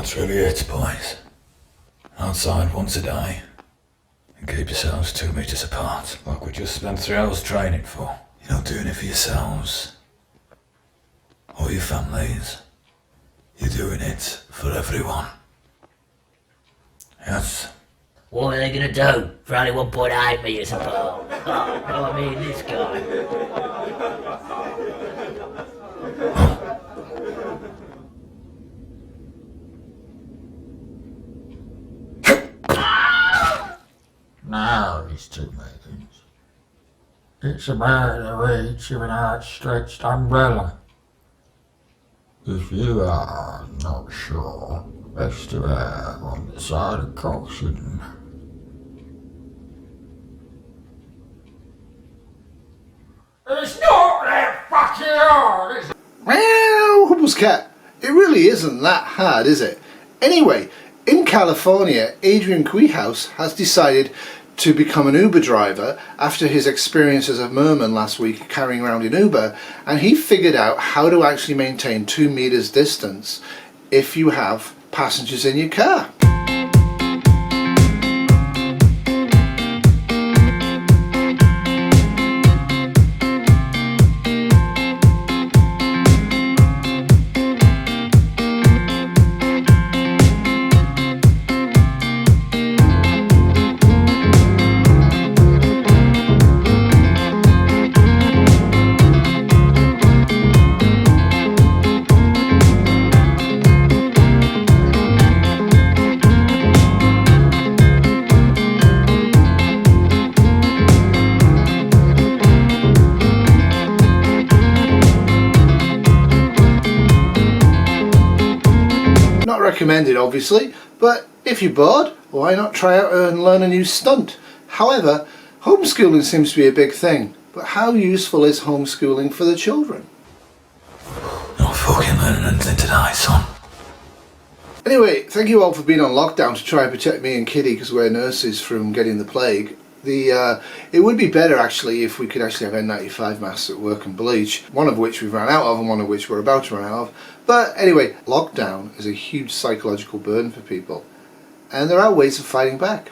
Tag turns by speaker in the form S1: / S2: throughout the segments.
S1: That's really it, boys. Outside once a day. And keep yourselves 2 meters apart, like we just spent 3 hours training for. You're not doing it for yourselves. Or your families. You're doing it for everyone. Yes.
S2: What are they going to do for only 1.8 metres apart? Oh, I mean, this guy.
S3: Now, these 2 meetings. It's about the reach of an outstretched umbrella. If you are not sure, best to err on the side of caution. It's not that fucking hard, is it?
S4: Well, Huples Cat, it really isn't that hard, is it? Anyway, in California, Adrian Quihuis has decided to become an Uber driver after his experience as a merman last week carrying around an Uber, and he figured out how to actually maintain 2 meters distance if you have passengers in your car. Not recommended, obviously, but if you're bored, why not try out and learn a new stunt? However, homeschooling seems to be a big thing, but how useful is homeschooling for the children?
S1: Not fucking learning anything today, son.
S4: Anyway, thank you all for being on lockdown to try and protect me and Kitty because we're nurses from getting the plague. It would be better actually if we could actually have N95 masks at work and bleach, one of which we've run out of and one of which we're about to run out of. But anyway, lockdown is a huge psychological burden for people, and there are ways of fighting back.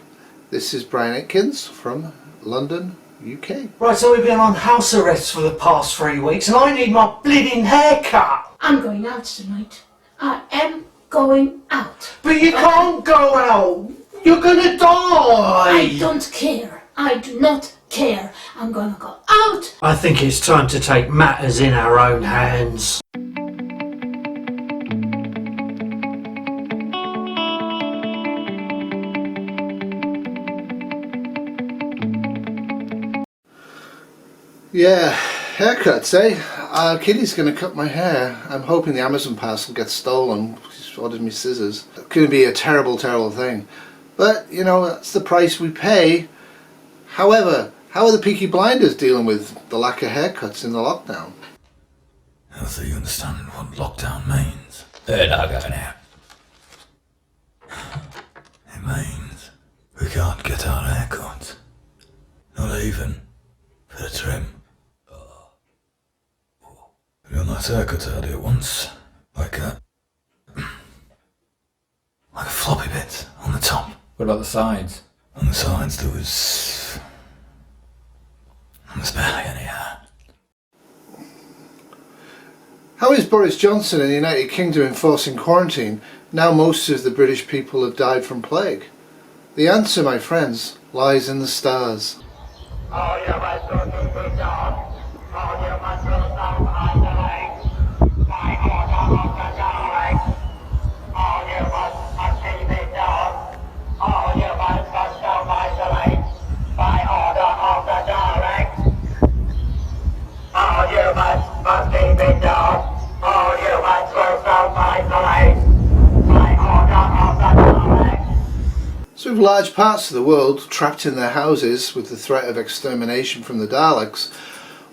S4: This is Brian Atkins from London, UK.
S5: Right, so we've been on house arrest for the past 3 weeks and I need my bleeding haircut.
S6: I'm going out tonight. I am going out.
S5: But you can't go out. You're gonna die.
S6: I don't care. I do not care. I'm gonna go out.
S5: I think it's time to take matters in our own hands.
S4: Yeah, haircuts, eh? Kitty's going to cut my hair. I'm hoping the Amazon parcel gets stolen. She's ordered me scissors. It's going to be a terrible, terrible thing. But, you know, that's the price we pay. However, how are the Peaky Blinders dealing with the lack of haircuts in the lockdown?
S1: How do you understand what lockdown means? They're not going out. It means we can't get our haircut. Not even for a trim. I got a nice haircut out here once. Like a floppy bit on the top.
S7: What about the sides?
S1: On the sides there was barely any hair.
S4: How is Boris Johnson and the United Kingdom enforcing quarantine now most of the British people have died from plague? The answer, my friends, lies in the stars. So with large parts of the world trapped in their houses with the threat of extermination from the Daleks,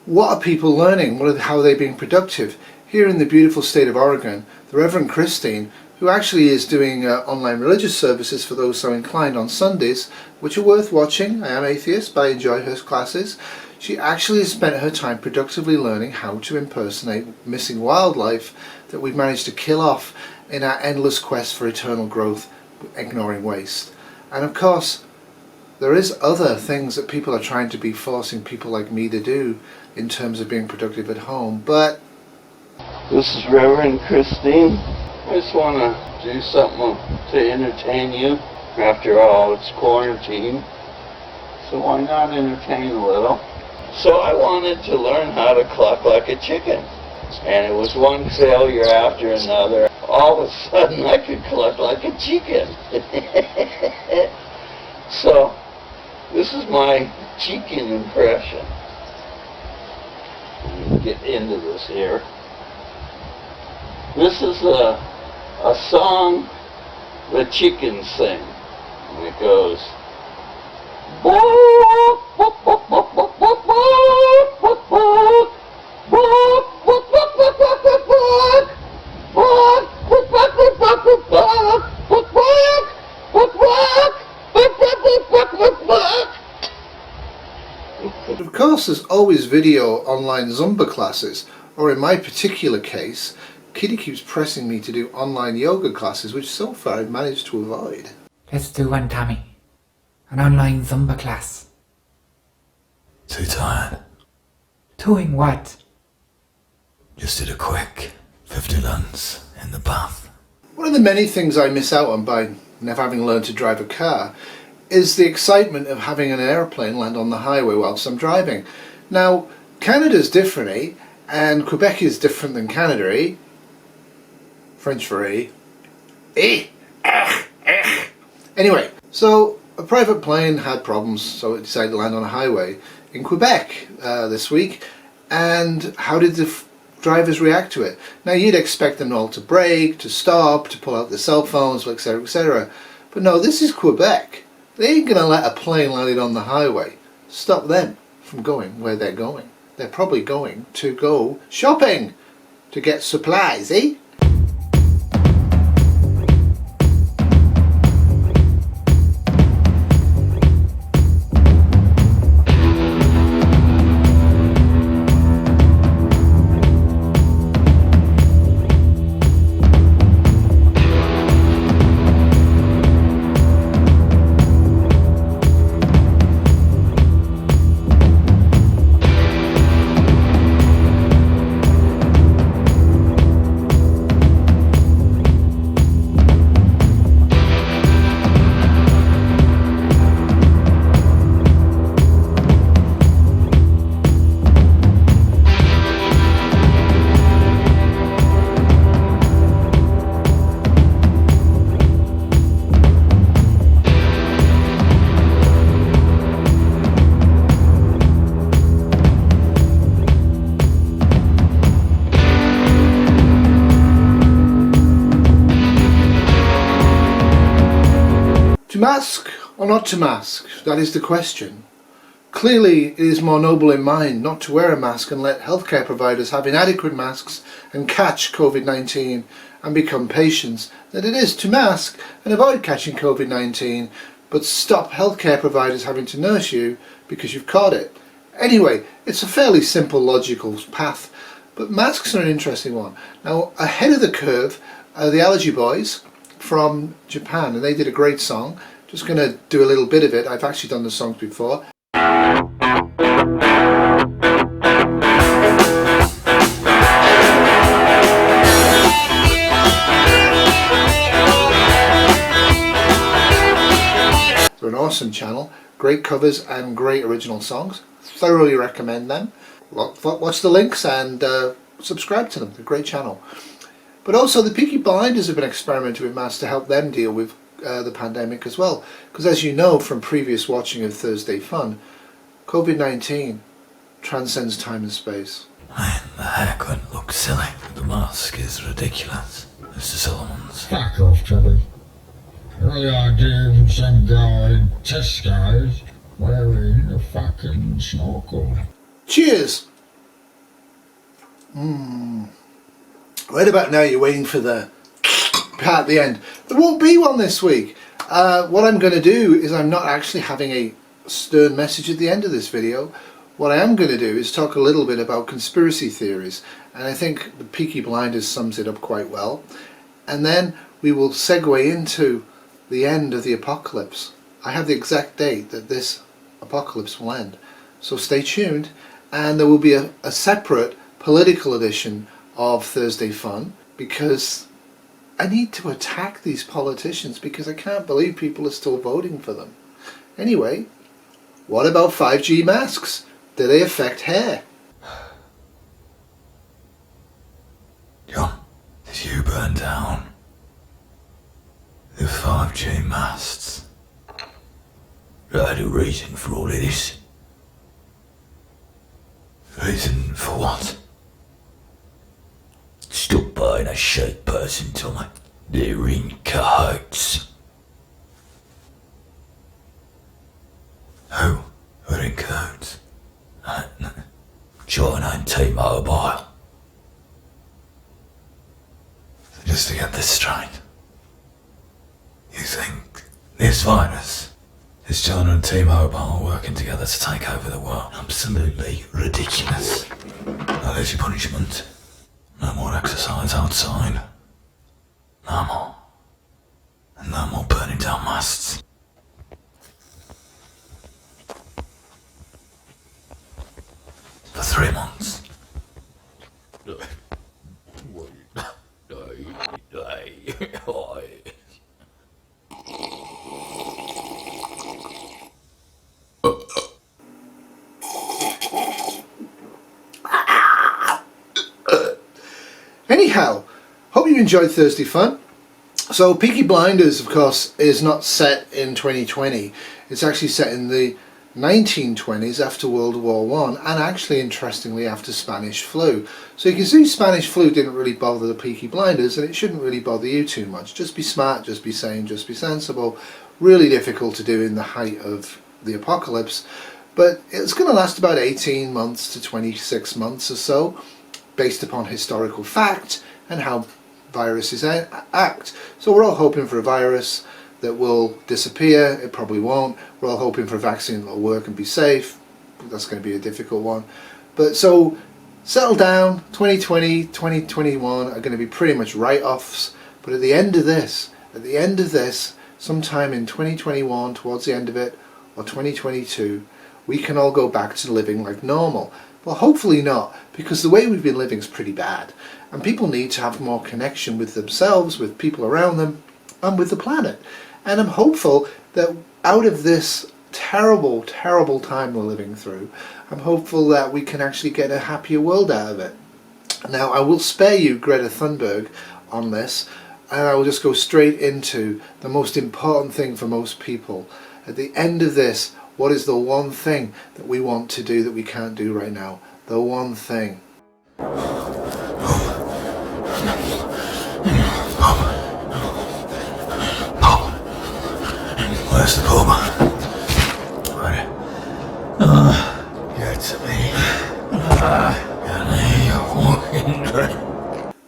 S4: what are people learning? How are they being productive? Here in the beautiful state of Oregon, the Reverend Christine, who actually is doing online religious services for those so inclined on Sundays, which are worth watching. I am atheist, but I enjoy her classes. She actually has spent her time productively learning how to impersonate missing wildlife that we've managed to kill off in our endless quest for eternal growth, ignoring waste. And of course, there is other things that people are trying to be forcing people like me to do in terms of being productive at home, but...
S7: This is Reverend Christine. I just want to do something to entertain you. After all, it's quarantine, so why not entertain a little? So I wanted to learn how to cluck like a chicken. And it was one failure after another. All of a sudden I could cluck like a chicken. So, this is my chicken impression. Let me get into this here. This is a song the chickens sing. And it goes...
S4: Of course, there's always video online Zumba classes, or in my particular case, Kitty keeps pressing me to do online yoga classes, which so far I've managed to avoid.
S8: Let's do one, Tommy. An online Zumba class.
S1: Too tired.
S8: Doing what?
S1: Just did a quick 50 runs in the bath.
S4: One of the many things I miss out on by never having learned to drive a car is the excitement of having an airplane land on the highway whilst I'm driving. Now, Canada's different, eh? And Quebec is different than Canada, eh? French for eh? Eh? Anyway, so a private plane had problems, so it decided to land on a highway in Quebec this week. And how did the drivers react to it? Now, you'd expect them all to brake, to stop, to pull out their cell phones, etc., etc. But no, this is Quebec. They ain't gonna let a plane landed on the highway stop them from going where they're going. They're probably going to go shopping to get supplies, eh? To mask or not to mask? That is the question. Clearly it is more noble in mind not to wear a mask and let healthcare providers have inadequate masks and catch COVID-19 and become patients than it is to mask and avoid catching COVID-19 but stop healthcare providers having to nurse you because you've caught it. Anyway, it's a fairly simple logical path, but masks are an interesting one. Now, ahead of the curve are the Allergy Boys from Japan, and they did a great song. Just going to do a little bit of it. I've actually done the songs before. They're an awesome channel, great covers and great original songs. Thoroughly recommend them. Watch the links and subscribe to them. They're a great channel. But also the Peaky Blinders have been experimenting with masks to help them deal with the pandemic as well. Because as you know from previous watching of Thursday Fun, COVID-19 transcends time and space.
S1: Man, the haircut looks silly. The mask is ridiculous. Mr. Solomon's.
S3: Fuck off, Tubby. The idea of some guy in Tesco's wearing a fucking snorkel.
S4: Cheers! Right about now you're waiting for the part at the end. There won't be one this week. What I'm going to do is I'm not actually having a stern message at the end of this video. What I am going to do is talk a little bit about conspiracy theories, and I think the Peaky Blinders sums it up quite well. and then we will segue into the end of the apocalypse. I have the exact date that this apocalypse will end, so stay tuned, and there will be a separate political edition of Thursday Fun, because I need to attack these politicians, because I can't believe people are still voting for them. Anyway, what about 5G masks? Do they affect hair?
S1: John, did you burn down the 5G masts? Right, a reason for all of this? Reason for what? Stop buying a shake person, Tommy. They're in cahoots. Who are in cahoots? China and T-Mobile. So just to get this straight, you think this virus is China and T-Mobile working together to take over the world? Absolutely ridiculous. Now there's your punishment. No more exercise outside. No more. And no more burning down masts. For 3 months.
S4: Anyhow, hope you enjoyed Thursday Fun. So Peaky Blinders, of course, is not set in 2020. It's actually set in the 1920s, after World War One, and actually, interestingly, after Spanish flu. So you can see Spanish flu didn't really bother the Peaky Blinders, and it shouldn't really bother you too much. Just be smart, just be sane, just be sensible. Really difficult to do in the height of the apocalypse, but it's going to last about 18 months to 26 months or so, based upon historical fact and how viruses act. So we're all hoping for a virus that will disappear. It probably won't. We're all hoping for a vaccine that will work and be safe. That's going to be a difficult one. But so settle down. 2020, 2021 are going to be pretty much write-offs. But at the end of this, sometime in 2021, towards the end of it, or 2022, we can all go back to living like normal. Well, hopefully not, because the way we've been living is pretty bad, and people need to have more connection with themselves, with people around them, and with the planet. And I'm hopeful that out of this terrible, terrible time we're living through, I'm hopeful that we can actually get a happier world out of it. Now, I will spare you Greta Thunberg on this, and I will just go straight into the most important thing for most people. At the end of this, what is the one thing that we want to do that we can't do right now? The one thing.
S1: Where's the pub? Right. Get to me.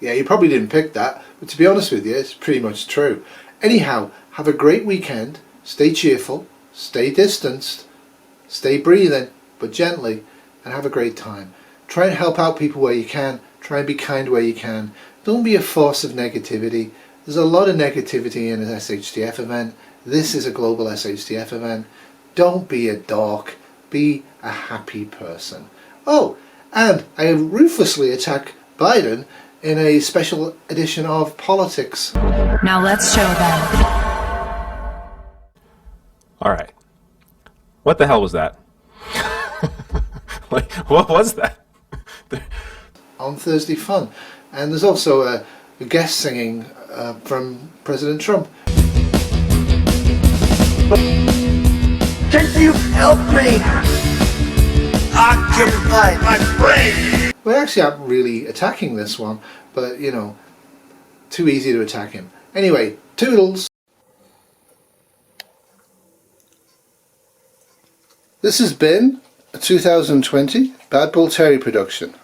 S4: Yeah, you probably didn't pick that, but to be honest with you, it's pretty much true. Anyhow, have a great weekend. Stay cheerful. Stay distanced, stay breathing, but gently, and have a great time. Try and help out people where you can. Try and be kind where you can. Don't be a force of negativity. There's a lot of negativity in an SHTF event. This is a global SHTF event. Don't be a dork. Be a happy person. Oh, and I ruthlessly attack Biden in a special edition of Politics.
S9: Now let's show them.
S10: All right. What the hell was that? Like, what was that?
S4: On Thursday Fun. And there's also a guest singing from President Trump.
S5: Can you help me? Occupy my brain!
S4: We actually aren't really attacking this one, but you know, too easy to attack him. Anyway, toodles! This has been a 2020 Bad Bull Terry production.